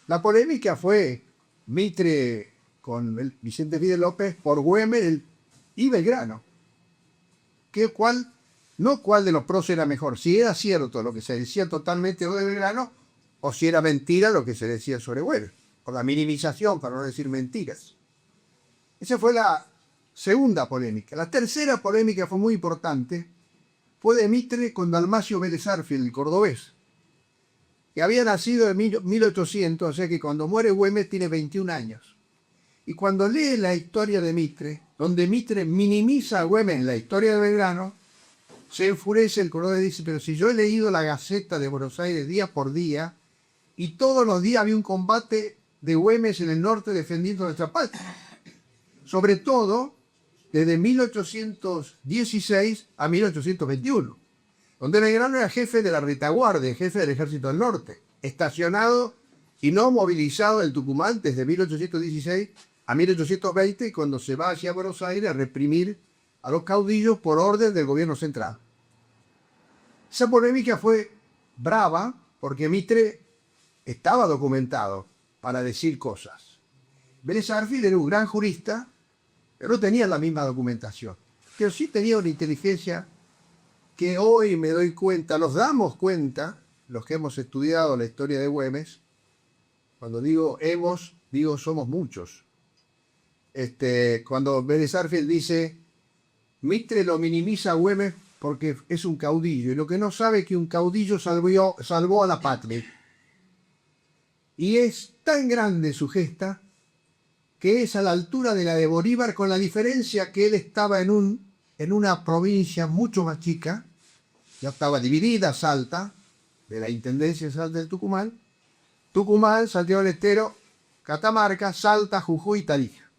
La polémica fue Mitre con Vicente Fidel López por Güemes y Belgrano. No cuál de los pros era mejor, si era cierto lo que se decía totalmente de Belgrano o si era mentira lo que se decía sobre Güemes, por la minimización, para no decir mentiras. Esa fue la segunda polémica. La tercera polémica fue muy importante, fue de Mitre con Dalmacio Vélez Arfield, el cordobés, que había nacido en 1800, o sea que cuando muere Güemes tiene 21 años. Y cuando lee la historia de Mitre, donde Mitre minimiza a Güemes en la historia de Belgrano, se enfurece el cordobés y dice, pero si yo he leído la Gaceta de Buenos Aires día por día, y todos los días había un combate de Güemes en el norte defendiendo nuestra patria. Sobre todo desde 1816 a 1821, donde Belgrano era jefe de la retaguardia, jefe del Ejército del Norte, estacionado y no movilizado en Tucumán desde 1816 a 1820, cuando se va hacia Buenos Aires a reprimir a los caudillos por orden del gobierno central. Esa polémica fue brava porque Mitre estaba documentado para decir cosas. Vélez Arfield era un gran jurista, pero no tenía la misma documentación. Pero sí tenía una inteligencia que hoy me doy cuenta, nos damos cuenta, los que hemos estudiado la historia de Güemes, cuando digo hemos, digo somos muchos. Cuando Vélez Arfield dice, Mitre lo minimiza a Güemes porque es un caudillo, y lo que no sabe es que un caudillo salvó a la patria. Y es tan grande su gesta que es a la altura de la de Bolívar, con la diferencia que él estaba en una provincia mucho más chica, ya estaba dividida Salta, de la Intendencia de Salta del Tucumán, Santiago del Estero, Catamarca, Salta, Jujuy y Tarija.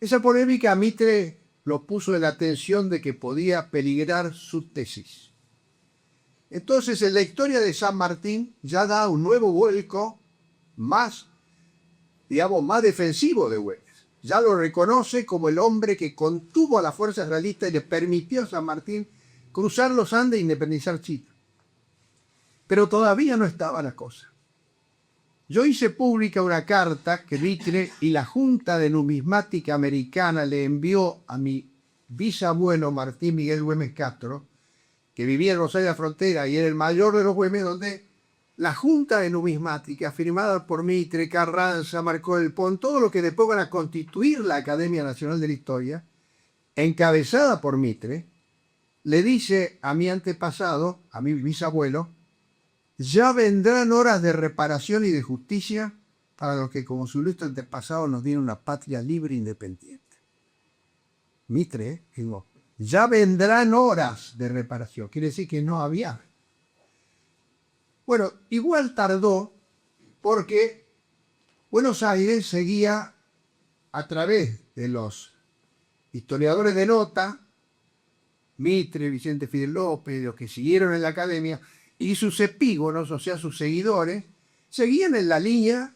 Esa polémica a Mitre lo puso en la atención de que podía peligrar su tesis. Entonces, en la historia de San Martín ya da un nuevo vuelco más defensivo de Güemes. Ya lo reconoce como el hombre que contuvo a las fuerzas realistas y le permitió a San Martín cruzar los Andes e independizar Chile. Pero todavía no estaba la cosa. Yo hice pública una carta que Mitre y la Junta de Numismática Americana le envió a mi bisabuelo Martín Miguel Güemes Castro, que vivía en Rosario de la Frontera y era el mayor de los Güemes, donde la Junta de Numismática, firmada por Mitre, Carranza, Marcó del Pont, todo lo que después van a constituir la Academia Nacional de la Historia, encabezada por Mitre, le dice a mi antepasado, a mi bisabuelo, ya vendrán horas de reparación y de justicia para los que como su ilustre antepasado nos dieron una patria libre e independiente. Mitre, digo, ya vendrán horas de reparación, quiere decir que no había. Bueno, igual tardó porque Buenos Aires seguía a través de los historiadores de nota, Mitre, Vicente Fidel López, los que siguieron en la academia, y sus epígonos, o sea, sus seguidores, seguían en la línea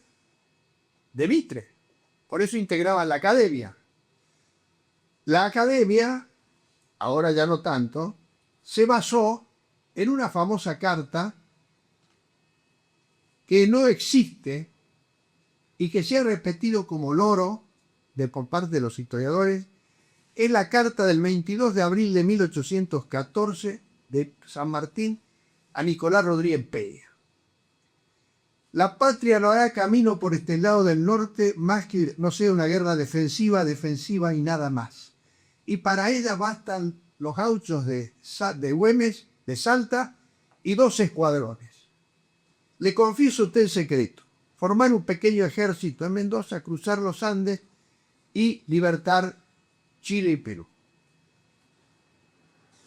de Mitre. Por eso integraban la academia. La academia, ahora ya no tanto, se basó en una famosa carta que no existe y que se ha repetido como loro por parte de los historiadores, es la carta del 22 de abril de 1814 de San Martín a Nicolás Rodríguez Peña. La patria no hará camino por este lado del norte más que no sea una guerra defensiva y nada más. Y para ella bastan los gauchos de Güemes, de Salta, y 2 escuadrones. Le confieso a usted el secreto: formar un pequeño ejército en Mendoza, cruzar los Andes y libertar Chile y Perú.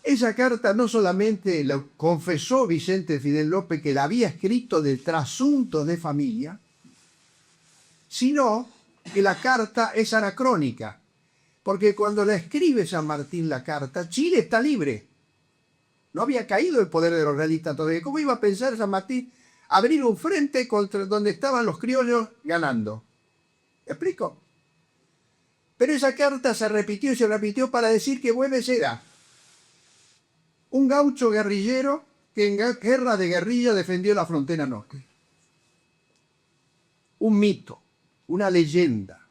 Esa carta no solamente lo confesó Vicente Fidel López, que la había escrito de trasunto de familia, sino que la carta es anacrónica, porque cuando la escribe San Martín la carta, Chile está libre. No había caído el poder de los realistas todavía. ¿Cómo iba a pensar San Martín abrir un frente contra donde estaban los criollos ganando? ¿Me explico? Pero esa carta se repitió y se repitió para decir que Güemes era un gaucho guerrillero que en guerra de guerrilla defendió la frontera norte. un mito, una leyenda.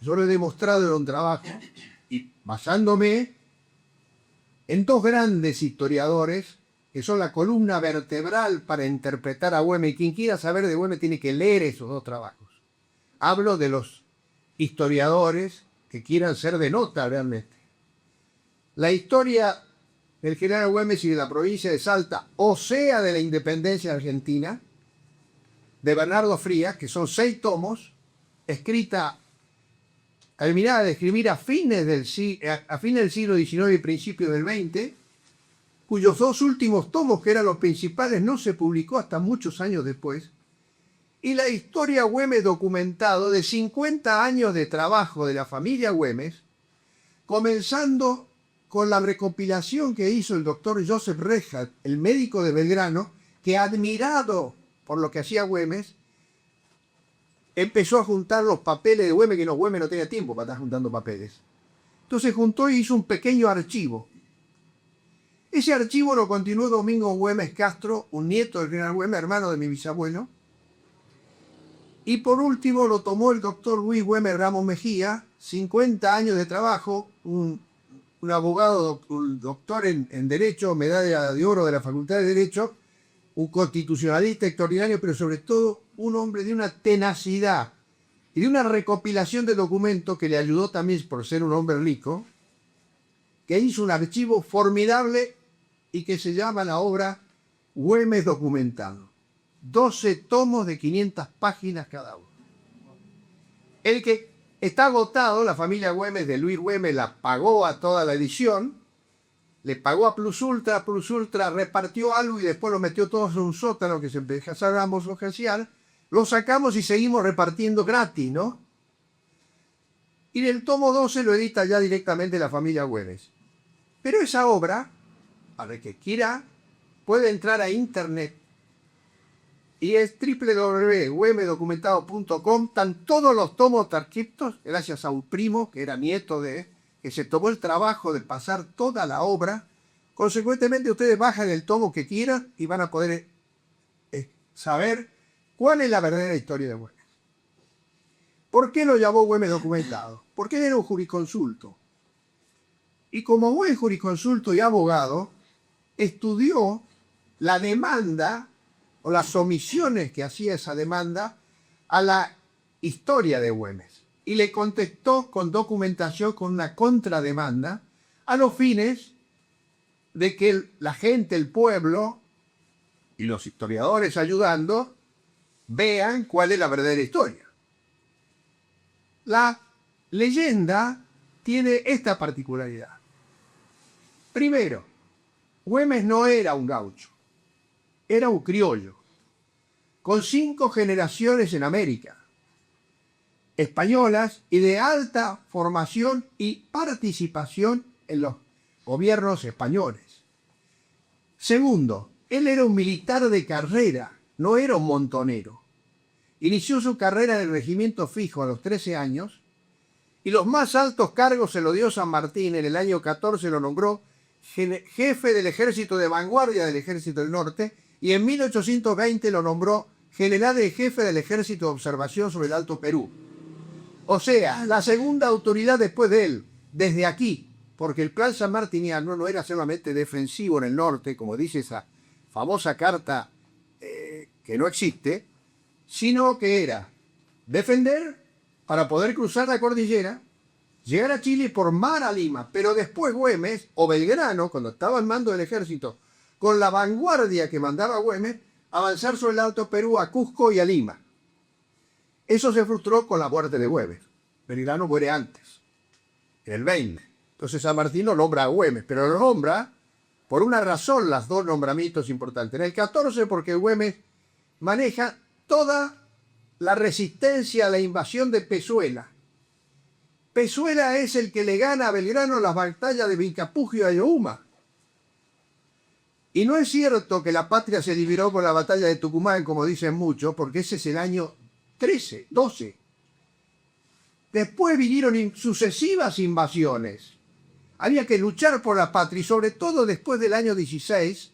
Yo lo he demostrado en un trabajo y basándome en dos grandes historiadores que son la columna vertebral para interpretar a Güemes. Quien quiera saber de Güemes tiene que leer esos dos trabajos. Hablo de los historiadores que quieran ser de nota realmente. La historia del general Güemes y de la provincia de Salta, o sea, de la independencia argentina, de Bernardo Frías, que son 6 tomos, escrita, terminada de escribir a fines del siglo XIX y principios del XX, cuyos 2 últimos tomos, que eran los principales, no se publicó hasta muchos años después, y la historia Güemes documentado de 50 años de trabajo de la familia Güemes, comenzando con la recopilación que hizo el doctor Joseph Reinhardt, el médico de Belgrano, que admirado por lo que hacía Güemes, empezó a juntar los papeles de Güemes, que Güemes no tenía tiempo para estar juntando papeles. Entonces juntó y hizo un pequeño archivo. Ese archivo lo continuó Domingo Güemes Castro, un nieto del general Güemes, hermano de mi bisabuelo. Y por último lo tomó el doctor Luis Güemes Ramos Mejía, 50 años de trabajo, un abogado, un doctor en Derecho, medalla de oro de la Facultad de Derecho, un constitucionalista extraordinario, pero sobre todo un hombre de una tenacidad y de una recopilación de documentos que le ayudó también por ser un hombre rico, que hizo un archivo formidable y que se llama la obra Güemes Documentado. 12 tomos de 500 páginas cada uno. El que está agotado, la familia Güemes de Luis Güemes la pagó a toda la edición, le pagó a Plus Ultra repartió algo y después lo metió todos en un sótano que se empezamos a ojear, lo sacamos y seguimos repartiendo gratis, ¿no? Y del tomo 12 lo edita ya directamente la familia Güemes. Pero esa obra, para el que quiera, puede entrar a internet y es www.güemesdocumentado.com. Están todos los tomos transcriptos, gracias a un primo que era nieto que se tomó el trabajo de pasar toda la obra. Consecuentemente, ustedes bajan el tomo que quieran y van a poder saber cuál es la verdadera historia de Güemes. ¿Por qué lo llamó Güemes Documentado? Porque él era un jurisconsulto. Y como buen jurisconsulto y abogado, estudió la demanda o las omisiones que hacía esa demanda a la historia de Güemes. Y le contestó con documentación, con una contrademanda, a los fines de que la gente, el pueblo y los historiadores ayudando, vean cuál es la verdadera historia. La leyenda tiene esta particularidad. Primero, Güemes no era un gaucho, era un criollo, con 5 generaciones en América, españolas y de alta formación y participación en los gobiernos españoles. Segundo, él era un militar de carrera, no era un montonero. Inició su carrera en el regimiento fijo a los 13 años y los más altos cargos se lo dio San Martín. En el año 14 lo nombró jefe del ejército de vanguardia del ejército del norte y en 1820 lo nombró general de jefe del ejército de observación sobre el Alto Perú. O sea, la segunda autoridad después de él, desde aquí, porque el plan sanmartiniano no era solamente defensivo en el norte, como dice esa famosa carta que no existe, sino que era defender para poder cruzar la cordillera, llegar a Chile por mar a Lima, pero después Güemes o Belgrano, cuando estaba al mando del ejército, con la vanguardia que mandaba Güemes, avanzar sobre el Alto Perú a Cusco y a Lima. Eso se frustró con la muerte de Güemes. Belgrano muere antes, en el 20. Entonces San Martín lo nombra a Güemes, pero lo nombra por una razón, las dos nombramientos importantes. En el 14 porque Güemes maneja toda la resistencia a la invasión de Pezuela. Pezuela es el que le gana a Belgrano las batallas de Vilcapugio y Ayohuma. Y no es cierto que la patria se liberó con la batalla de Tucumán, como dicen muchos, porque ese es el año 13, 12. Después vinieron sucesivas invasiones. Había que luchar por la patria y sobre todo después del año 16,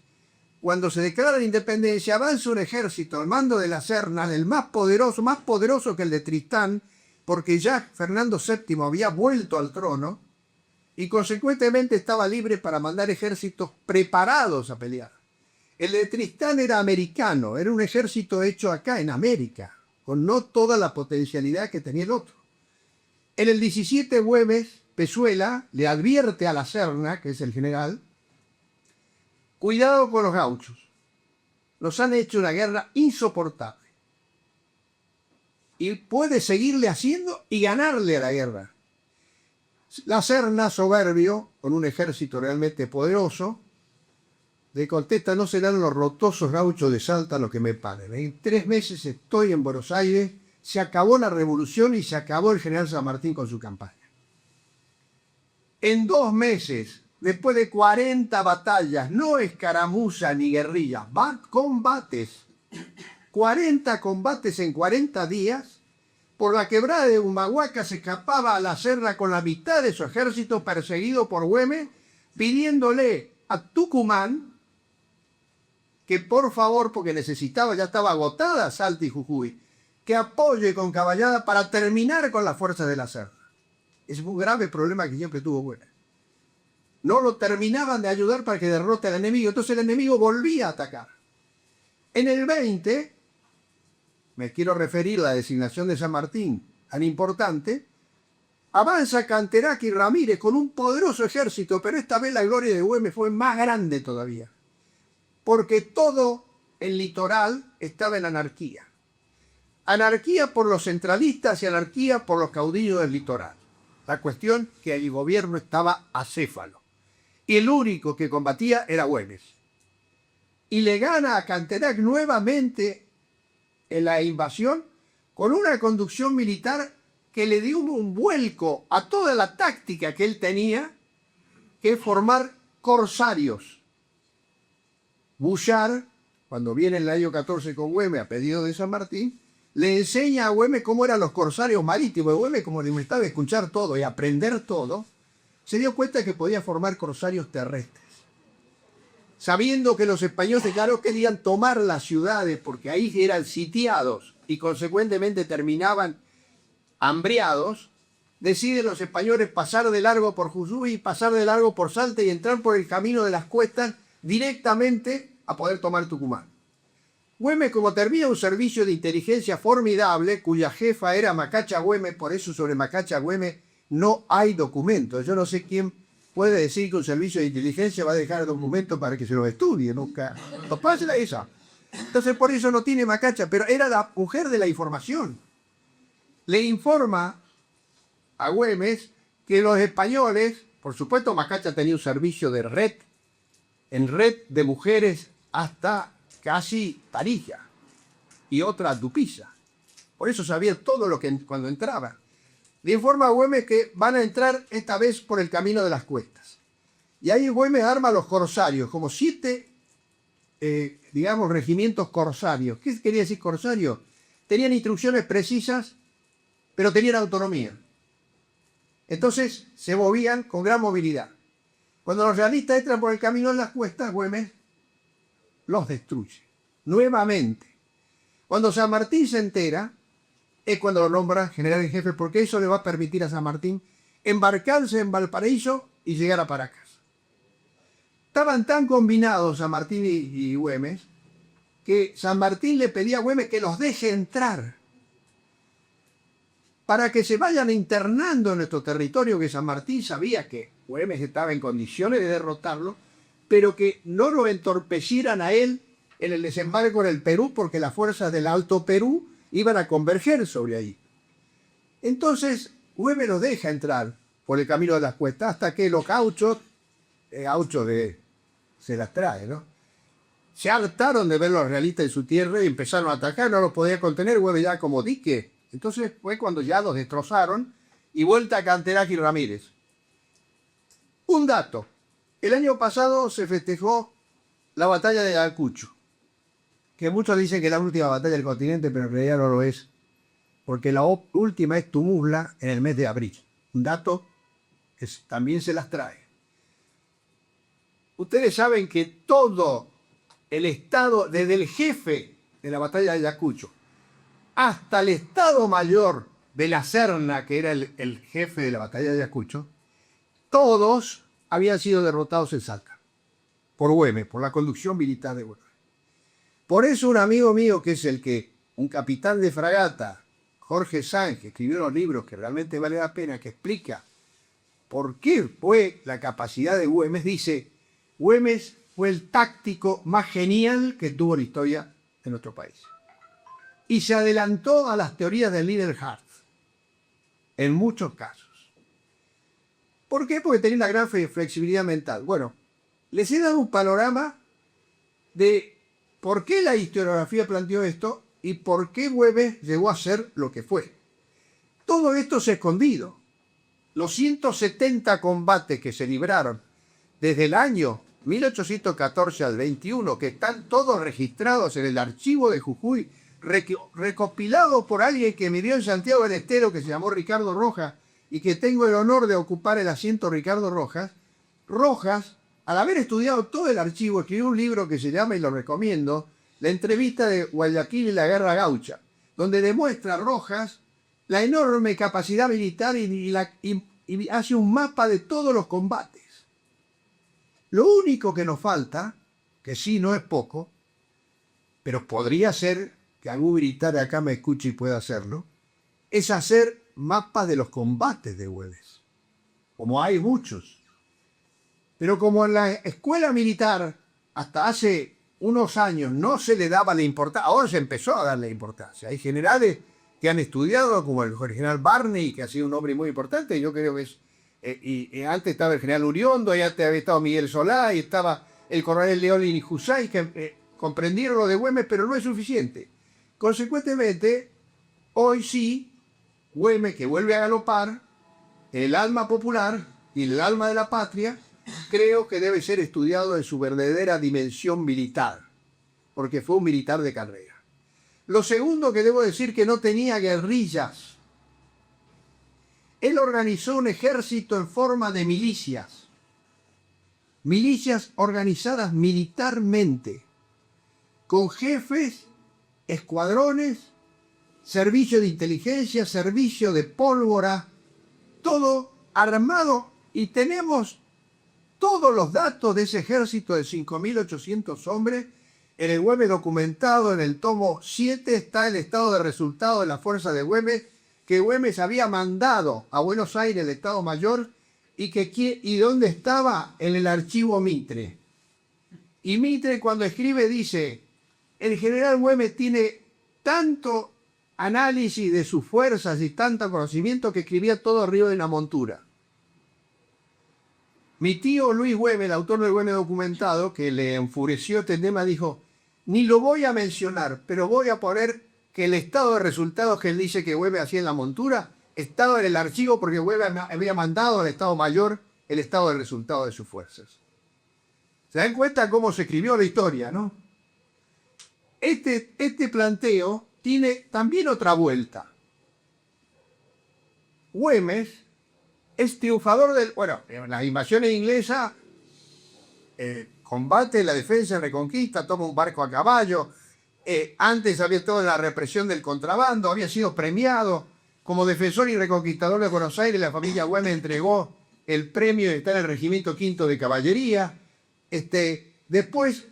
cuando se declara la independencia, avanza un ejército al mando de la Serna, el más poderoso que el de Tristán, porque ya Fernando VII había vuelto al trono y consecuentemente estaba libre para mandar ejércitos preparados a pelear. El de Tristán era americano, era un ejército hecho acá en América, con no toda la potencialidad que tenía el otro. En el 17 Güemes, Pezuela le advierte a la Serna, que es el general, cuidado con los gauchos, nos han hecho una guerra insoportable y puede seguirle haciendo y ganarle a la guerra. La Serna, soberbio, con un ejército realmente poderoso, le contesta: no serán los rotosos gauchos de Salta los que me paren. En 3 meses estoy en Buenos Aires, se acabó la revolución y se acabó el general San Martín con su campaña. En 2 meses, después de 40 batallas, no escaramuzas ni guerrillas, combates, 40 combates en 40 días, por la quebrada de Humahuaca se escapaba a la Serna con la mitad de su ejército perseguido por Güemes, pidiéndole a Tucumán que por favor, porque necesitaba, ya estaba agotada Salta y Jujuy, que apoye con caballada para terminar con las fuerzas de la Serna. Es un grave problema que siempre tuvo Güemes. No lo terminaban de ayudar para que derrote al enemigo, entonces el enemigo volvía a atacar. En el 20, me quiero referir a la designación de San Martín, tan importante, avanza Canterac y Ramírez con un poderoso ejército, pero esta vez la gloria de Güemes fue más grande todavía, porque todo el litoral estaba en anarquía. Anarquía por los centralistas y anarquía por los caudillos del litoral. La cuestión que el gobierno estaba acéfalo. Y el único que combatía era Güemes. Y le gana a Canterac nuevamente en la invasión con una conducción militar que le dio un vuelco a toda la táctica que él tenía, que es formar corsarios. Bouchard, cuando viene en el año 14 con Güemes a pedido de San Martín, le enseña a Güemes cómo eran los corsarios marítimos. Güemes, como le gustaba escuchar todo y aprender todo, se dio cuenta que podía formar corsarios terrestres. Sabiendo que los españoles, claro, querían tomar las ciudades porque ahí eran sitiados y consecuentemente terminaban hambriados, deciden los españoles pasar de largo por Jujuy, pasar de largo por Salta y entrar por el camino de las cuestas directamente a poder tomar Tucumán. Güemes, como termina un servicio de inteligencia formidable, cuya jefa era Macacha Güemes, por eso sobre Macacha Güemes no hay documentos. Yo no sé quién puede decir que un servicio de inteligencia va a dejar documentos para que se los estudie. Nunca. No pasa esa. Entonces por eso no tiene Macacha, pero era la mujer de la información. Le informa a Güemes que los españoles, por supuesto Macacha tenía un servicio de red, en red de mujeres hasta casi Tarija y otra Tupiza. Por eso sabía todo lo que cuando entraba. Le informa a Güemes que van a entrar esta vez por el camino de las cuestas. Y ahí Güemes arma a los corsarios, como 7, digamos, regimientos corsarios. ¿Qué quería decir corsario? Tenían instrucciones precisas, pero tenían autonomía. Entonces se movían con gran movilidad. Cuando los realistas entran por el camino de las cuestas, Güemes los destruye nuevamente. Cuando San Martín se entera, es cuando lo nombra general en jefe, porque eso le va a permitir a San Martín embarcarse en Valparaíso y llegar a Paracas. Estaban tan combinados San Martín y Güemes que San Martín le pedía a Güemes que los deje entrar para que se vayan internando en nuestro territorio, que San Martín sabía que Güemes estaba en condiciones de derrotarlo, pero que no lo entorpecieran a él en el desembarco en el Perú, porque las fuerzas del Alto Perú iban a converger sobre ahí. Entonces, Güemes los deja entrar por el camino de las cuestas hasta que los gauchos, se las trae, ¿no? Se hartaron de ver los realistas en su tierra y empezaron a atacar, no los podía contener, Güemes ya como dique. Entonces fue cuando ya los destrozaron y vuelta a Canterac y Ramírez. Un dato, el año pasado se festejó la batalla de Ayacucho, que muchos dicen que es la última batalla del continente, pero en realidad no lo es, porque la última es Tumuzla en el mes de abril. Un dato que también se las trae. Ustedes saben que todo el estado, desde el jefe de la batalla de Ayacucho hasta el estado mayor de la Serna, que era el jefe de la batalla de Ayacucho, todos habían sido derrotados en Salta por Güemes, por la conducción militar de Güemes. Por eso un amigo mío, que es un capitán de fragata, Jorge Sanz, que escribió unos libros que realmente vale la pena, que explica por qué fue la capacidad de Güemes, dice: Güemes fue el táctico más genial que tuvo la historia de nuestro país. Y se adelantó a las teorías del líder Hart, en muchos casos. ¿Por qué? Porque tenía una gran flexibilidad mental. Bueno, les he dado un panorama de por qué la historiografía planteó esto y por qué Güemes llegó a ser lo que fue. Todo esto se ha escondido. Los 170 combates que se libraron desde el año 1814 al 21, que están todos registrados en el archivo de Jujuy, recopilados por alguien que vivió en Santiago del Estero, que se llamó Ricardo Rojas, y que tengo el honor de ocupar el asiento Ricardo Rojas. Rojas, al haber estudiado todo el archivo, escribió un libro que se llama, y lo recomiendo, La entrevista de Guayaquil y la guerra gaucha, donde demuestra Rojas la enorme capacidad militar y hace un mapa de todos los combates. Lo único que nos falta, que sí no es poco, pero podría ser que algún militar acá me escuche y pueda hacerlo, es hacer mapas de los combates de Güemes, como hay muchos. Pero como en la escuela militar hasta hace unos años no se le daba la importancia, ahora se empezó a darle importancia. Hay generales que han estudiado, como el general Barney, que ha sido un hombre muy importante, yo creo que es, y antes estaba el general Uriondo, y antes había estado Miguel Solá, y estaba el coronel León Inijusay, que comprendieron lo de Güemes, pero no es suficiente. Consecuentemente, hoy sí, Güemes, que vuelve a galopar, el alma popular y el alma de la patria, creo que debe ser estudiado en su verdadera dimensión militar, porque fue un militar de carrera. Lo segundo que debo decir, que no tenía guerrillas. Él organizó un ejército en forma de milicias. Milicias organizadas militarmente, con jefes, escuadrones, servicio de inteligencia, servicio de pólvora, todo armado, y tenemos todos los datos de ese ejército de 5.800 hombres. En el Güemes documentado, en el tomo 7, está el estado de resultado de la fuerza de Güemes, que Güemes había mandado a Buenos Aires, el Estado Mayor, y dónde estaba, en el archivo Mitre. Y Mitre, cuando escribe, dice: el general Güemes tiene tanto análisis de sus fuerzas y tanto conocimiento que escribía todo arriba de una montura. Mi tío Luis Güemes, el autor del Güemes documentado, que le enfureció este tema, dijo: ni lo voy a mencionar, pero voy a poner que el estado de resultados que él dice que Güemes hacía en la montura estaba en el archivo, porque Güemes había mandado al Estado Mayor el estado de resultados de sus fuerzas. ¿Se dan cuenta cómo se escribió la historia, no? Este planteo tiene también otra vuelta. Güemes es triunfador del... Bueno, en las invasiones inglesas combate la defensa y reconquista, toma un barco a caballo. Antes había estado en la represión del contrabando, había sido premiado como defensor y reconquistador de Buenos Aires. La familia Güemes entregó el premio y está en el Regimiento V de Caballería. Después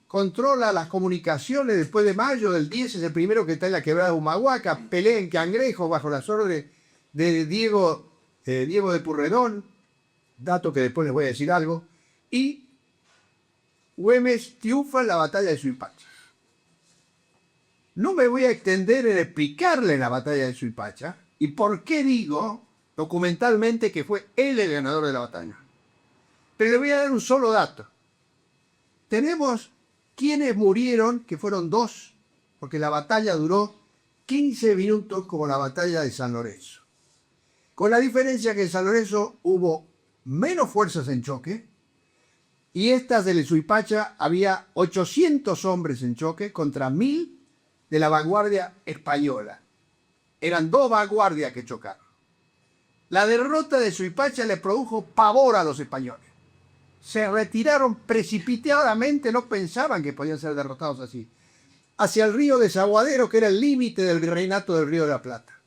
controla las comunicaciones. Después de mayo del 10 es el primero que está en la quebrada de Humahuaca, pelea en Cangrejo bajo las órdenes de Diego de Purredón, dato que después les voy a decir algo, y Güemes triunfa en la batalla de Suipacha. No me voy a extender en explicarle la batalla de Suipacha y por qué digo documentalmente que fue él el ganador de la batalla. Pero le voy a dar un solo dato. Tenemos quienes murieron, que fueron 2, porque la batalla duró 15 minutos como la batalla de San Lorenzo. Con la diferencia que en San Lorenzo hubo menos fuerzas en choque, y estas de Suipacha había 800 hombres en choque contra 1.000 de la vanguardia española. Eran 2 vanguardias que chocaron. La derrota de Suipacha le produjo pavor a los españoles. se retiraron precipitadamente, no pensaban que podían ser derrotados así, hacia el río Desaguadero, que era el límite del virreinato del Río de la Plata.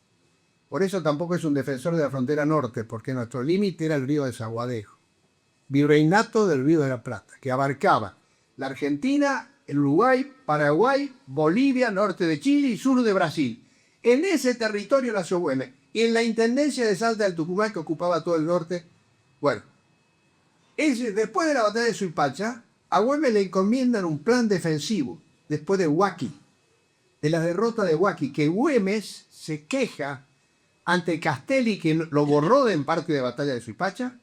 Por eso tampoco es un defensor de la frontera norte, porque nuestro límite era el río Desaguadero, virreinato del Río de la Plata, que abarcaba la Argentina, el Uruguay, Paraguay, Bolivia, norte de Chile y sur de Brasil. En ese territorio nació Güemes. Y en la intendencia de Salta del Tucumán, que ocupaba todo el norte, bueno, después de la batalla de Suipacha, a Güemes le encomiendan un plan defensivo, después de Huaqui, de la derrota de Huaqui, que Güemes se queja ante Castelli, que lo borró en parte de la batalla de Suipacha,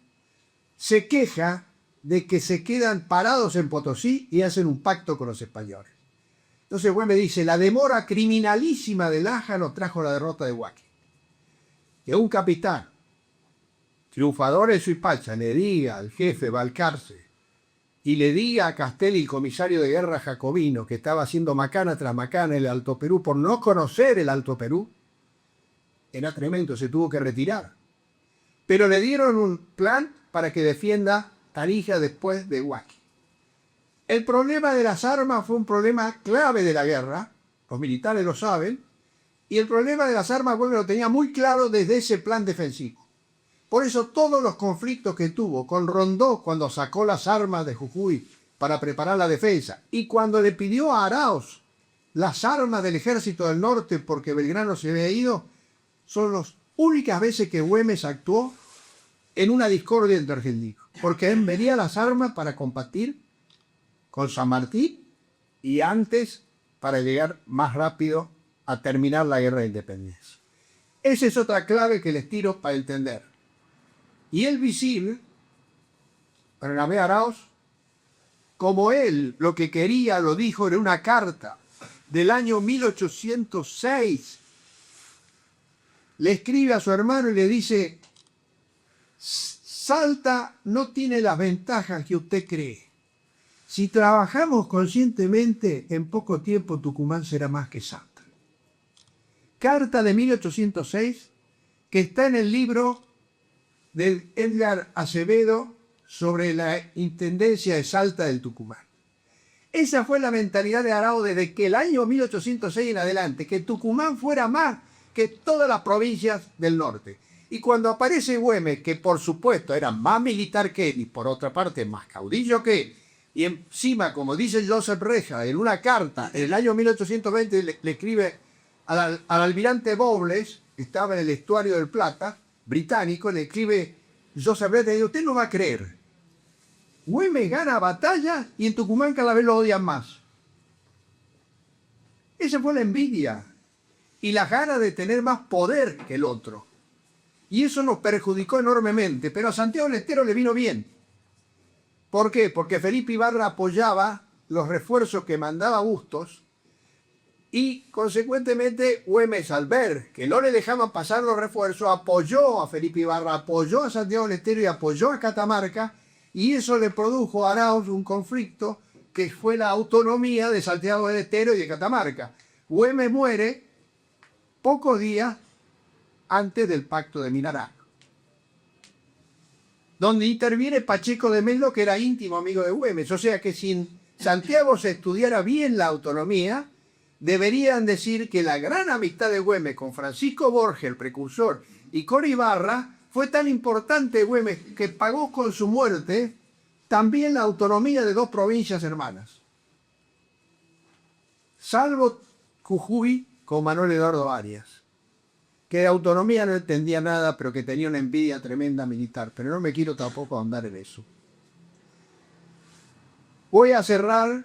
se queja de que se quedan parados en Potosí y hacen un pacto con los españoles. Entonces Güemes dice, la demora criminalísima de Laja nos trajo la derrota de Huaqui. Que un capitán, triunfador en Suipacha, le diga al jefe Balcarce y le diga a Castelli, el comisario de guerra jacobino, que estaba haciendo macana tras macana en el Alto Perú por no conocer el Alto Perú, era tremendo, se tuvo que retirar. Pero le dieron un plan para que defienda Tarija después de Huaqui. El problema de las armas fue un problema clave de la guerra, los militares lo saben, y el problema de las armas Güemes lo tenía muy claro desde ese plan defensivo. Por eso todos los conflictos que tuvo con Rondó cuando sacó las armas de Jujuy para preparar la defensa, y cuando le pidió a Arauz las armas del ejército del norte porque Belgrano se había ido, son las únicas veces que Güemes actuó en una discordia entre argentinos, porque él venía las armas para combatir con San Martín y antes para llegar más rápido a terminar la guerra de independencia. Esa es otra clave que les tiro para entender. Y el visir, Bernabé Arauz, como él lo que quería lo dijo en una carta del año 1806, le escribe a su hermano y le dice, Salta no tiene las ventajas que usted cree. Si trabajamos conscientemente, en poco tiempo Tucumán será más que Salta. Carta de 1806, que está en el libro de Edgar Acevedo sobre la intendencia de Salta del Tucumán. Esa fue la mentalidad de Arauz desde que el año 1806 en adelante, que Tucumán fuera más que todas las provincias del norte. Y cuando aparece Güemes, que por supuesto era más militar que él y por otra parte más caudillo que él, y encima, como dice Joseph Reja en una carta en el año 1820 le escribe al almirante Bowles, que estaba en el estuario del Plata, británico, le escribe Joseph Reja y dice, usted no va a creer, Güemes gana batalla y en Tucumán cada vez lo odian más. Esa fue la envidia y la gana de tener más poder que el otro. Y eso nos perjudicó enormemente, pero a Santiago del Estero le vino bien. ¿Por qué? Porque Felipe Ibarra apoyaba los refuerzos que mandaba Bustos y, consecuentemente, Güemes, al ver que no le dejaban pasar los refuerzos, apoyó a Felipe Ibarra, apoyó a Santiago del Estero y apoyó a Catamarca, y eso le produjo a Arauz un conflicto que fue la autonomía de Santiago del Estero y de Catamarca. Güemes muere pocos días antes del pacto de Minará, donde interviene Pacheco de Melo, que era íntimo amigo de Güemes. O sea que si en Santiago se estudiara bien la autonomía, deberían decir que la gran amistad de Güemes con Francisco Borges, el precursor, y con Ibarra, fue tan importante Güemes que pagó con su muerte también la autonomía de dos provincias hermanas. Salvo Jujuy con Manuel Eduardo Arias, que de autonomía no entendía nada, pero que tenía una envidia tremenda militar. Pero no me quiero tampoco ahondar en eso. Voy a cerrar.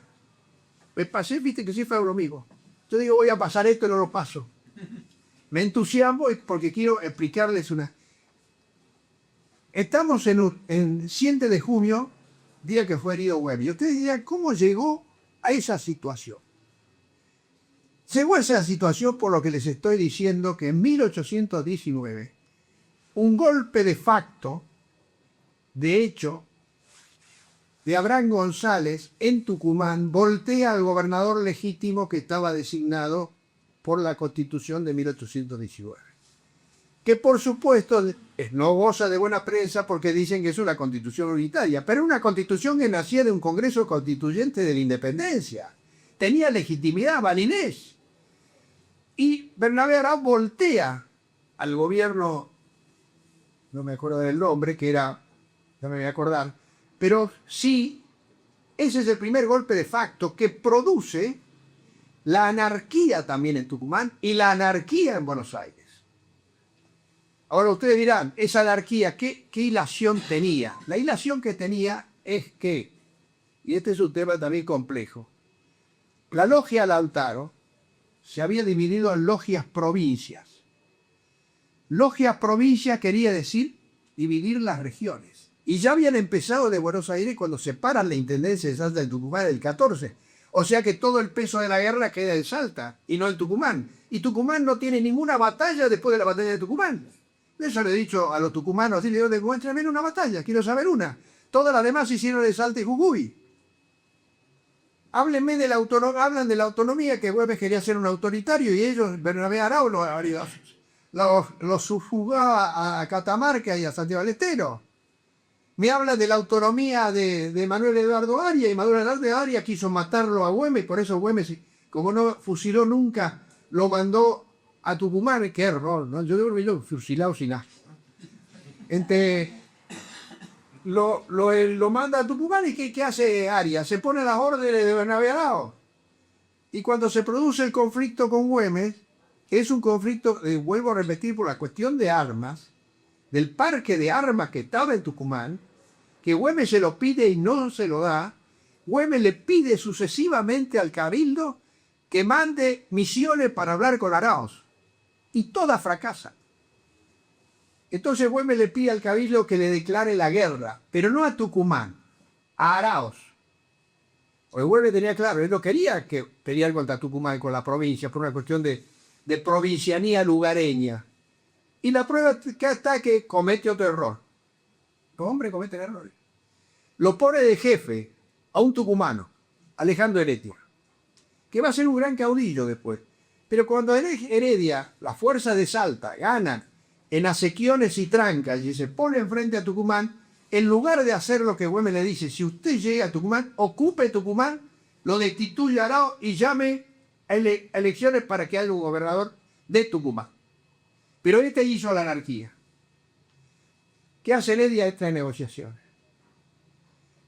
Me pasé, viste que sí fue amigo. Yo digo, voy a pasar esto y no lo paso. Me entusiasmo porque quiero explicarles una. Estamos en 7 de junio, día que fue herido Güemes. Y ustedes dirán, ¿cómo llegó a esa situación? Llegó a esa situación por lo que les estoy diciendo, que en 1819, un golpe de facto, de hecho, de Abraham González en Tucumán, voltea al gobernador legítimo que estaba designado por la Constitución de 1819. que por supuesto no goza de buena prensa porque dicen que es una constitución unitaria, pero una constitución que nacía de un Congreso Constituyente de la Independencia. Tenía legitimidad, validez. Y Bernabé Arauz voltea al gobierno, no me acuerdo del nombre, que era, no me voy a acordar, pero sí, ese es el primer golpe de facto que produce la anarquía también en Tucumán y la anarquía en Buenos Aires. Ahora ustedes dirán, esa anarquía, ¿qué hilación tenía? La hilación que tenía es que, y este es un tema también complejo, la logia Lautaro se había dividido en logias provincias. Logias provincias quería decir dividir las regiones. Y ya habían empezado de Buenos Aires cuando separan la intendencia de Salta del Tucumán del 14. O sea que todo el peso de la guerra queda en Salta y no en Tucumán. Y Tucumán no tiene ninguna batalla después de la batalla de Tucumán. Eso le he dicho a los tucumanos, dile, yo demuéstrame una batalla, quiero saber una. Todas las demás se hicieron de Salta y Jujuy. Háblenme de la autonomía, hablan de la autonomía, que Güemes quería ser un autoritario y ellos, Bernabé Arauz, los subjugaba a Catamarca y a Santiago del Estero. Me hablan de la autonomía de Manuel Eduardo Arias, y Manuel Eduardo Arias quiso matarlo a Güemes, por eso Güemes, como no fusiló nunca, lo mandó a Tucumán. Qué error, ¿no? Yo creo que fusilado sin asco. Lo manda a Tucumán y ¿qué hace Arias? Se pone a las órdenes de Bernabé Arauz. Y cuando se produce el conflicto con Güemes, es un conflicto, vuelvo a repetir, por la cuestión de armas, del parque de armas que estaba en Tucumán, que Güemes se lo pide y no se lo da. Güemes le pide sucesivamente al Cabildo que mande misiones para hablar con Arauz. Y todas fracasan. Entonces Güemes le pide al Cabildo que le declare la guerra, pero no a Tucumán, a Arauz. Porque Güemes tenía claro, él no quería que pelear contra Tucumán con la provincia, por una cuestión de provincianía lugareña. Y la prueba que está que comete otro error. Los hombres cometen errores. Lo pone de jefe a un tucumano, Alejandro Heredia, que va a ser un gran caudillo después. Pero cuando Heredia, las fuerzas de Salta, ganan en acequiones y trancas y se pone enfrente a Tucumán, en lugar de hacer lo que Güemes le dice, si usted llega a Tucumán, ocupe Tucumán, lo destituye a Arauz y llame a elecciones para que haya un gobernador de Tucumán. Pero este hizo la anarquía. ¿Qué hace Heredia? Estas negociaciones.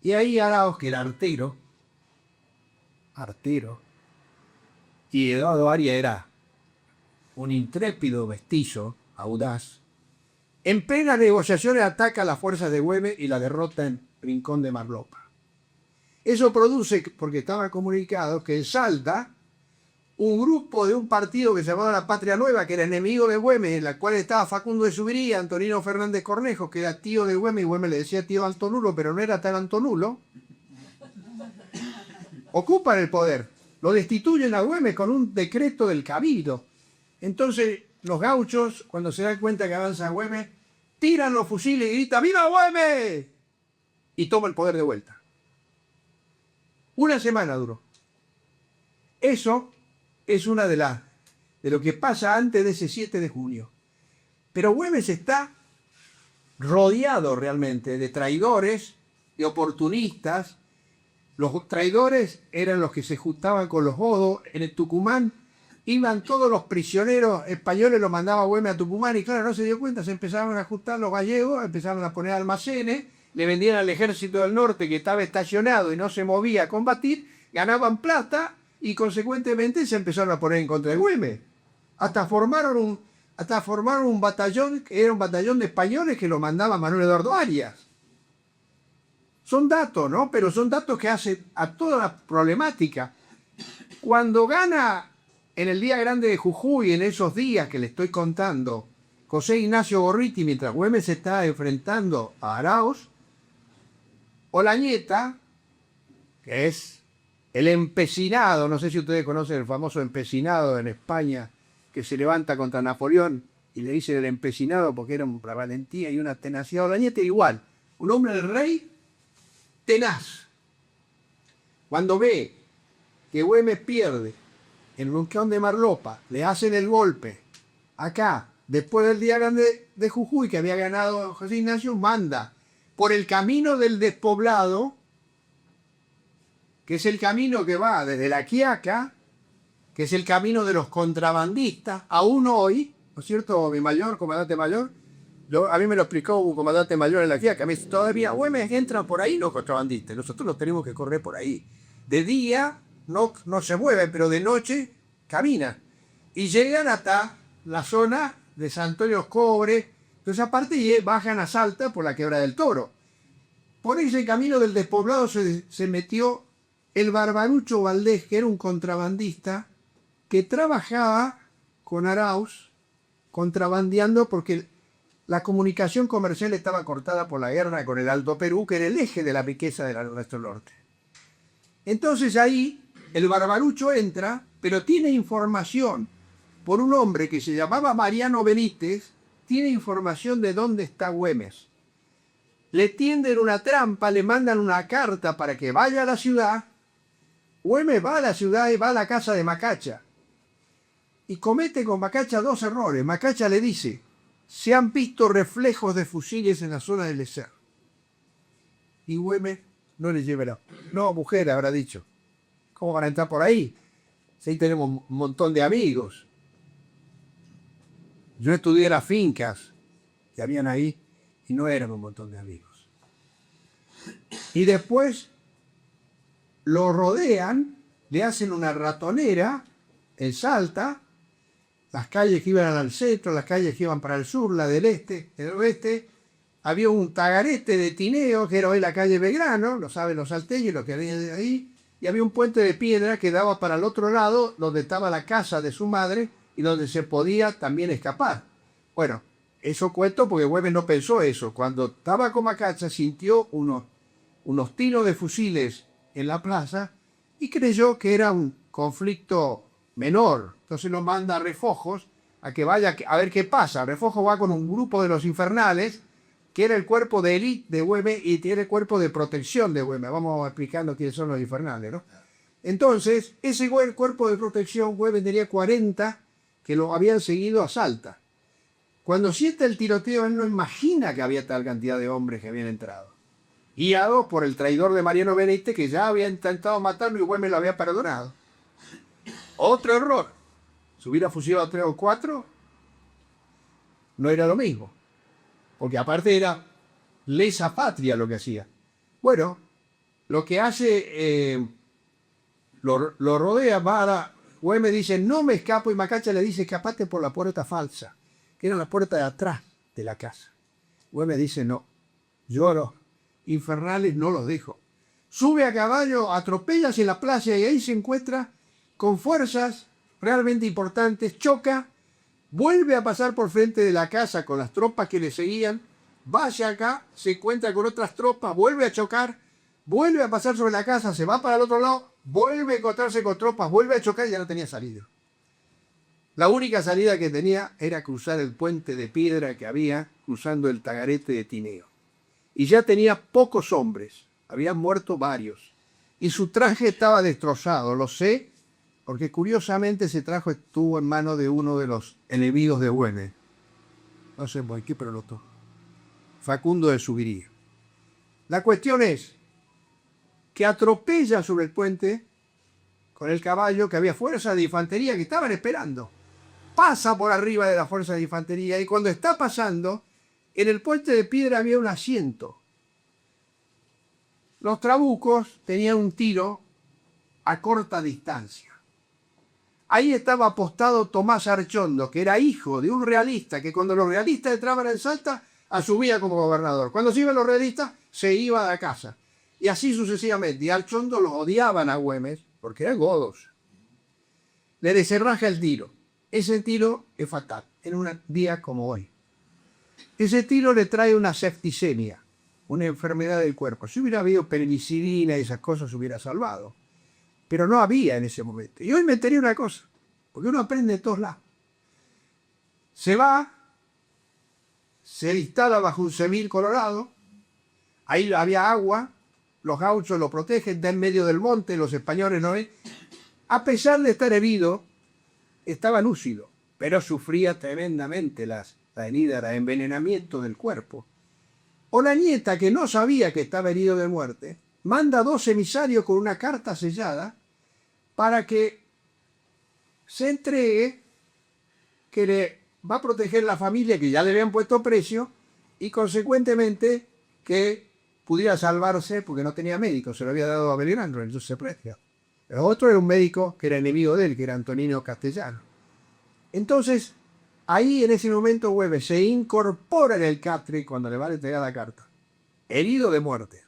Y ahí Arauz, que era artero, y Eduardo Arias era un intrépido mestizo, audaz, en plenas negociaciones ataca a las fuerzas de Güemes y la derrota en Rincón de Marlopa. Eso produce, porque estaba comunicado, que en Salta, un grupo de un partido que se llamaba La Patria Nueva, que era enemigo de Güemes, en la cual estaba Facundo de Subiría, Antonino Fernández Cornejo, que era tío de Güemes, y Güemes le decía tío Antonulo, pero no era tan Antonulo, ocupan el poder. Lo destituyen a Güemes con un decreto del Cabildo. Entonces los gauchos, cuando se dan cuenta que avanza Güemes, tiran los fusiles y gritan ¡Viva Güemes! Y toma el poder de vuelta. Una semana duró. Eso es una de lo que pasa antes de ese 7 de junio. Pero Güemes está rodeado realmente de traidores, de oportunistas. Los traidores eran los que se juntaban con los godos. En el Tucumán iban todos los prisioneros españoles, los mandaba Güemes a Tucumán y claro, no se dio cuenta, se empezaron a ajustar los gallegos, empezaron a poner almacenes, le vendían al ejército del norte que estaba estacionado y no se movía a combatir, ganaban plata y consecuentemente se empezaron a poner en contra de Güemes. Hasta formaron un batallón, que era un batallón de españoles que lo mandaba Manuel Eduardo Arias. Son datos, ¿no? Pero son datos que hacen a toda la problemática. Cuando gana en el Día Grande de Jujuy, en esos días que le estoy contando, José Ignacio Gorriti, mientras Güemes se está enfrentando a Arauz, Olañeta, que es el empecinado, no sé si ustedes conocen el famoso empecinado en España, que se levanta contra Napoleón y le dice el empecinado porque era una valentía y una tenacidad. Olañeta igual, un hombre del rey tenaz. Cuando ve que Güemes pierde en Rincón de Marlopa, le hacen el golpe acá después del Día Grande de Jujuy, que había ganado José Ignacio, manda por el camino del despoblado, que es el camino que va desde La Quiaca, que es el camino de los contrabandistas, aún hoy, ¿no es cierto, mi mayor, comandante mayor? A mí me lo explicó un comandante mayor en La Quiaca, me dice, todavía Güemes entran por ahí los contrabandistas, nosotros los tenemos que correr por ahí. De día no se mueven, pero de noche caminan. Y llegan hasta la zona de San Antonio Cobre, entonces aparte bajan a Salta por la Quebra del Toro. Por ese camino del despoblado se metió el Barbarucho Valdés, que era un contrabandista que trabajaba con Arauz, contrabandeando porque la comunicación comercial estaba cortada por la guerra con el Alto Perú, que era el eje de la riqueza de nuestro norte. Entonces ahí el Barbarucho entra, pero tiene información por un hombre que se llamaba Mariano Benítez, tiene información de dónde está Güemes. Le tienden una trampa, le mandan una carta para que vaya a la ciudad. Güemes va a la ciudad y va a la casa de Macacha. Y comete con Macacha dos errores. Macacha le dice, se han visto reflejos de fusiles en la zona del Lecer. Y Güemes no le lleva la... No, mujer, habrá dicho. ¿Cómo van a entrar por ahí? Si ahí tenemos un montón de amigos. Yo estudié las fincas que habían ahí y no eran un montón de amigos. Y después lo rodean, le hacen una ratonera en Salta, las calles que iban al centro, las calles que iban para el sur, la del este, el oeste. Había un tagarete de Tineo, que era hoy la calle Belgrano, lo saben los salteños, los que habían de ahí, y había un puente de piedra que daba para el otro lado, donde estaba la casa de su madre, y donde se podía también escapar. Bueno, eso cuento porque Güemes no pensó eso. Cuando estaba con Macacha sintió unos tiros de fusiles en la plaza y creyó que era un conflicto menor. Entonces lo manda a Refojos a que vaya a ver qué pasa. Refojos va con un grupo de los infernales, que era el cuerpo de élite de Güemes y tiene el cuerpo de protección de Güemes. Vamos explicando quiénes son los infernales, ¿no? Entonces, ese cuerpo de protección, Güemes tenía 40 que lo habían seguido a Salta. Cuando siente el tiroteo, él no imagina que había tal cantidad de hombres que habían entrado. Guiados por el traidor de Mariano Benítez, que ya había intentado matarlo y Güemes lo había perdonado. Otro error. Si hubiera fusilado a 3 o 4, no era lo mismo. Porque aparte era lesa patria lo que hacía. Bueno, lo que hace, lo rodea, Güemes dice, no me escapo, y Macacha le dice, escapate por la puerta falsa, que era la puerta de atrás de la casa. Güemes dice, no, yo los infernales no los dejo. Sube a caballo, atropella hacia la playa y ahí se encuentra con fuerzas realmente importantes, choca, vuelve a pasar por frente de la casa con las tropas que le seguían, va hacia acá, se encuentra con otras tropas, vuelve a chocar, vuelve a pasar sobre la casa, se va para el otro lado, vuelve a encontrarse con tropas, vuelve a chocar y ya no tenía salida. La única salida que tenía era cruzar el puente de piedra que había cruzando el tagarete de Tineo. Y ya tenía pocos hombres, habían muerto varios. Y su traje estaba destrozado, lo sé, porque curiosamente ese traje estuvo en manos de uno de los enemigos de Güemes. No sé por qué, pero lo tocó. Facundo de Subiría. La cuestión es que atropella sobre el puente con el caballo, que había fuerzas de infantería que estaban esperando. Pasa por arriba de las fuerzas de infantería y cuando está pasando, en el puente de piedra había un asiento. Los trabucos tenían un tiro a corta distancia. Ahí estaba apostado Tomás Archondo, que era hijo de un realista, que cuando los realistas entraban en Salta, asumía como gobernador. Cuando se iban los realistas, se iba a casa. Y así sucesivamente. Y Archondo los odiaban a Güemes, porque eran godos. Le desenraja el tiro. Ese tiro es fatal, en un día como hoy. Ese tiro le trae una septicemia, una enfermedad del cuerpo. Si hubiera habido penicilina y esas cosas, se hubiera salvado. Pero no había en ese momento. Y hoy me enteré una cosa, porque uno aprende de todos lados. Se va, se instala bajo un semil colorado, ahí había agua, los gauchos lo protegen, está en medio del monte, los españoles no ven. A pesar de estar herido, estaba lúcido. pero sufría tremendamente la herida, el envenenamiento del cuerpo. O la nieta, que no sabía que estaba herido de muerte, manda 2 emisarios con una carta sellada para que se entregue, que le va a proteger la familia, que ya le habían puesto precio, y consecuentemente que pudiera salvarse porque no tenía médico, se lo había dado a Belgrano, entonces se precia. El otro era un médico que era enemigo de él, que era Antonino Castellano. Entonces, ahí en ese momento Güemes se incorpora en el catre cuando le va a entregar la carta, herido de muerte.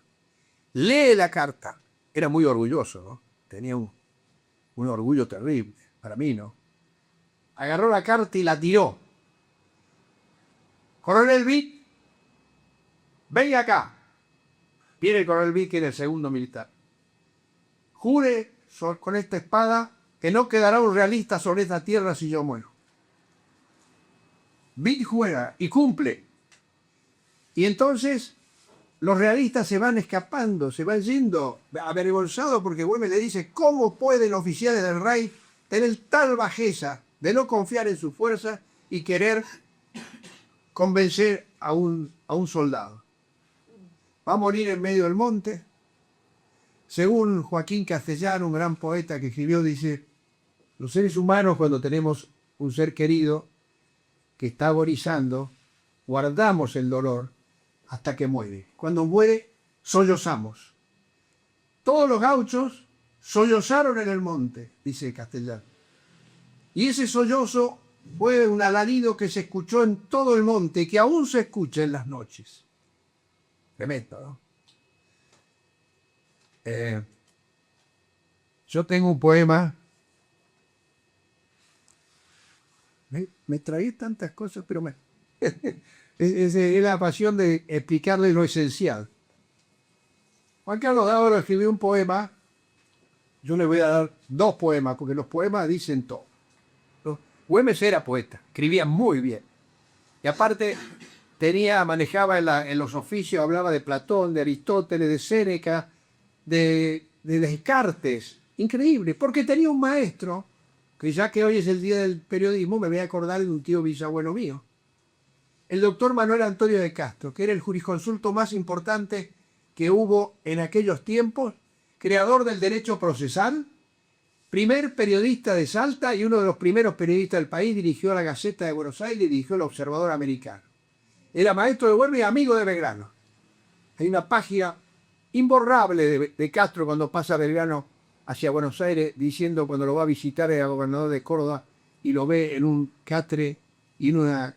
Lee la carta. Era muy orgulloso, ¿no? Tenía un orgullo terrible. Para mí, ¿no? Agarró la carta y la tiró. Coronel Vitt, venga acá. Viene el coronel Vitt, que era el segundo militar. Jure con esta espada que no quedará un realista sobre esta tierra si yo muero. Vitt juega y cumple. Y entonces los realistas se van escapando, se van yendo avergonzados porque Güemes le dice: ¿cómo pueden oficiales del rey tener tal bajeza de no confiar en su fuerza y querer convencer a un soldado? Va a morir en medio del monte. Según Joaquín Castellano, un gran poeta que escribió, dice: los seres humanos, cuando tenemos un ser querido que está agonizando, guardamos el dolor hasta que muere. Cuando muere, sollozamos. Todos los gauchos sollozaron en el monte, dice Castellano. Y ese sollozo fue un alarido que se escuchó en todo el monte, que aún se escucha en las noches. Tremendo, ¿no? Yo tengo un poema. Me traí tantas cosas, pero es la pasión de explicarle lo esencial. Juan Carlos Dávaro escribió un poema. Yo le voy a dar 2 poemas, porque los poemas dicen todo. Güemes era poeta, escribía muy bien. Y aparte manejaba en los oficios, hablaba de Platón, de Aristóteles, de Séneca, de Descartes. Increíble, porque tenía un maestro, que ya que hoy es el día del periodismo, me voy a acordar de un tío bisabuelo mío. El doctor Manuel Antonio de Castro, que era el jurisconsulto más importante que hubo en aquellos tiempos, creador del derecho procesal, primer periodista de Salta y uno de los primeros periodistas del país, dirigió la Gaceta de Buenos Aires y dirigió el Observador Americano. Era maestro de Güemes y amigo de Belgrano. Hay una página imborrable de Castro cuando pasa Belgrano hacia Buenos Aires, diciendo, cuando lo va a visitar el gobernador de Córdoba y lo ve en un catre y en una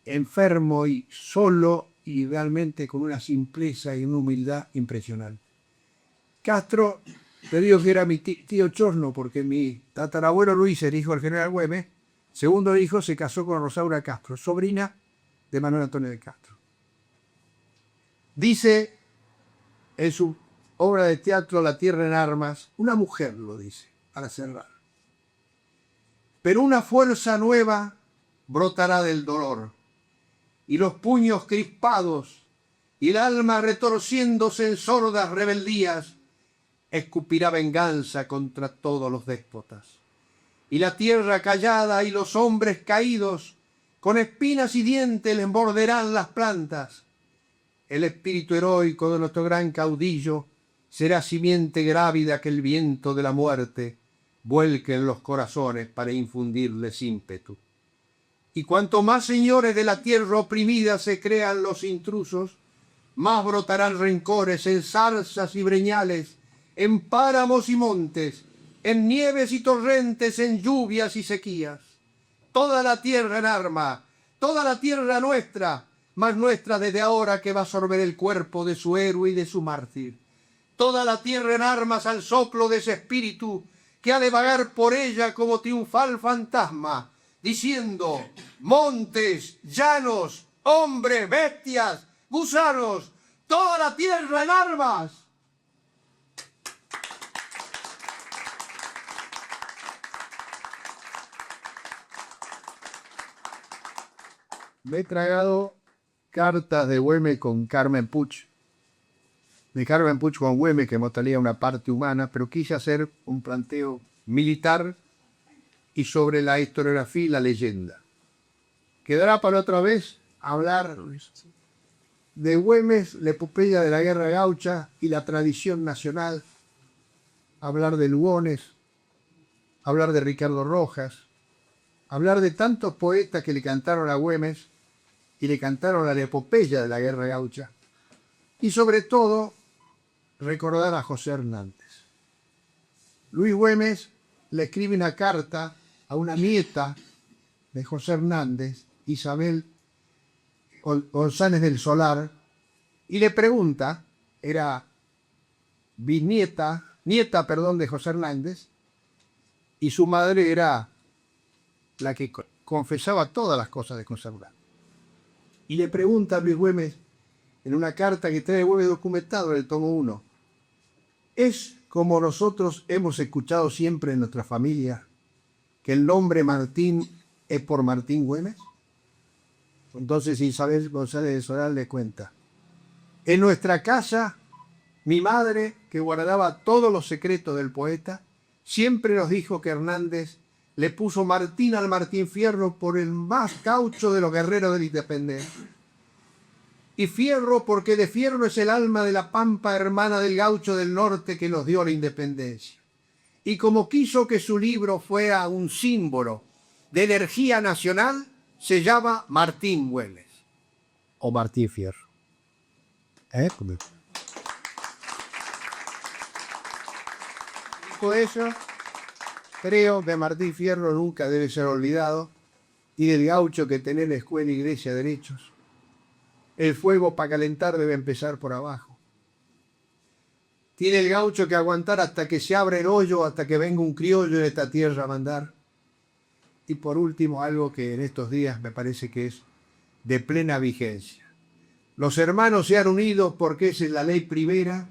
enfermo y solo y realmente con una simpleza y una humildad impresionante. Castro, te digo que era mi tío Chorno, porque mi tatarabuelo Luis era hijo del general Güemes, segundo hijo, se casó con Rosaura Castro, sobrina de Manuel Antonio de Castro. Dice en su obra de teatro La tierra en armas, una mujer lo dice, para cerrar: pero una fuerza nueva brotará del dolor, y los puños crispados, y el alma retorciéndose en sordas rebeldías, escupirá venganza contra todos los déspotas. Y la tierra callada y los hombres caídos, con espinas y dientes les morderán las plantas. El espíritu heroico de nuestro gran caudillo será simiente grávida que el viento de la muerte vuelque en los corazones para infundirles ímpetu. Y cuanto más señores de la tierra oprimida se crean los intrusos, más brotarán rencores en zarzas y breñales, en páramos y montes, en nieves y torrentes, en lluvias y sequías. Toda la tierra en arma, toda la tierra nuestra, más nuestra desde ahora que va a sorber el cuerpo de su héroe y de su mártir. Toda la tierra en armas al soplo de ese espíritu que ha de vagar por ella como triunfal fantasma, diciendo: montes, llanos, hombres, bestias, gusanos, toda la tierra en armas. Me he tragado cartas de Güemes con Carmen Puch, de Carmen Puch con Güemes, que mostraría una parte humana, pero quise hacer un planteo militar y sobre la historiografía y la leyenda. Quedará para otra vez hablar de Güemes, la epopeya de la guerra gaucha y la tradición nacional, hablar de Lugones, hablar de Ricardo Rojas, hablar de tantos poetas que le cantaron a Güemes y le cantaron a la epopeya de la guerra gaucha, y sobre todo recordar a José Hernández. Luis Güemes le escribe una carta a una nieta de José Hernández, Isabel González del Solar, y le pregunta, era nieta de José Hernández, y su madre era la que confesaba todas las cosas de José Hernández. Y le pregunta a Luis Güemes, en una carta que trae Güemes documentado en el tomo 1, ¿es como nosotros hemos escuchado siempre en nuestra familia, que el nombre Martín es por Martín Güemes? Entonces Isabel González de Solar le cuenta, en nuestra casa, mi madre, que guardaba todos los secretos del poeta, siempre nos dijo que Hernández le puso Martín al Martín Fierro por el más gaucho de los guerreros de la independencia. Y Fierro porque de Fierro es el alma de la pampa hermana del gaucho del norte que nos dio la independencia. Y como quiso que su libro fuera un símbolo de energía nacional, se llama Martín Güemes o Martín Fierro. Dijo eso, creo que Martín Fierro nunca debe ser olvidado, y del gaucho que tener escuela, iglesia, derechos. El fuego para calentar debe empezar por abajo. Tiene el gaucho que aguantar hasta que se abra el hoyo, hasta que venga un criollo en esta tierra a mandar. Y por último, algo que en estos días me parece que es de plena vigencia. Los hermanos se han unido porque esa es la ley primera,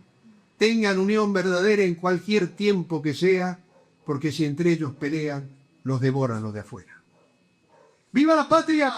tengan unión verdadera en cualquier tiempo que sea, porque si entre ellos pelean, los devoran los de afuera. ¡Viva la patria!